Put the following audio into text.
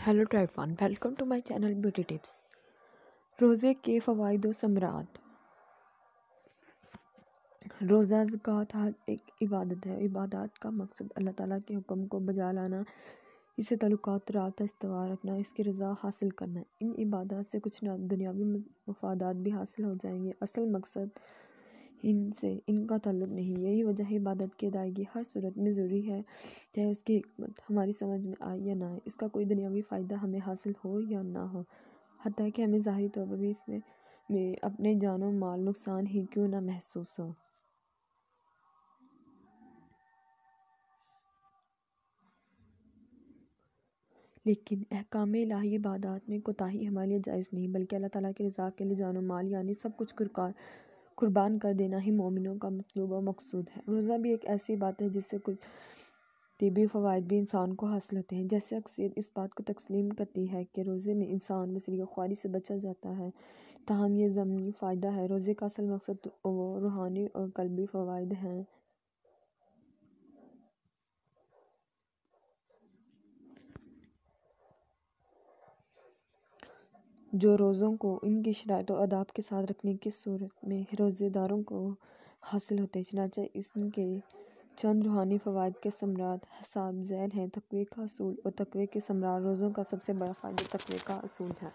Hello to everyone, welcome to my channel beauty tips. रोज़े के फ़वाइद व समरात। रोज़ा ज़कात हज एक इबादत है। इबादत का मकसद अल्लाह ताला के हुक्म को बजा लाना, इससे ताल्लुकात राब्ता इस्तवार रखना, इसकी रज़ा हासिल करना। इन इबादत से कुछ दुनियावी मफादात भी हासिल हो जाएंगे। असल मकसद इनसे इनका ताल्लुक नहीं। यही वजह है इबादत की अदायगी हर सूरत में ज़रूरी है, चाहे उसकी हिकमत हमारी समझ में आए या ना आए, इसका कोई दुनियावी फ़ायदा हमें हासिल हो या ना हो, हत्ता कि हमें ज़ाहिरी तौर पर भी इसमें में अपने जानो माल नुकसान ही क्यों ना महसूस हो। लेकिन अहकाम इलाही इबादत में कोताही हमारे लिए जायज़ नहीं, बल्कि अल्लाह ताला की रज़ा के लिए जानो माल यानी सब कुछ कुर्बान कर देना ही मोमिनों का मतलूब व मकसूद है। रोज़ा भी एक ऐसी बात है जिससे कुछ तिबी फ़वाइद भी इंसान को हासिल होते हैं। जैसे अक्सर इस बात को तस्लीम करती है कि रोज़े में इंसान वसीला ख्वारी से बचा जाता है, ताहम ये ज़मनी फ़ायदा है। रोज़े का असल मकसद वो रूहानी और क़ल्बी फ़वाइद हैं जो रोज़ों को इनकी शराइत और आदाब के साथ रखने की सूरत में रोज़ेदारों को हासिल होते हैं। चनांचे इनके चंद रूहानी फ़वाइद के समरात हसाब ज़ैल हैं। तक़वी का असूल और तक़वे के समरात। रोज़ों का सबसे बड़ा फ़ायदा तक़वे का असूल है।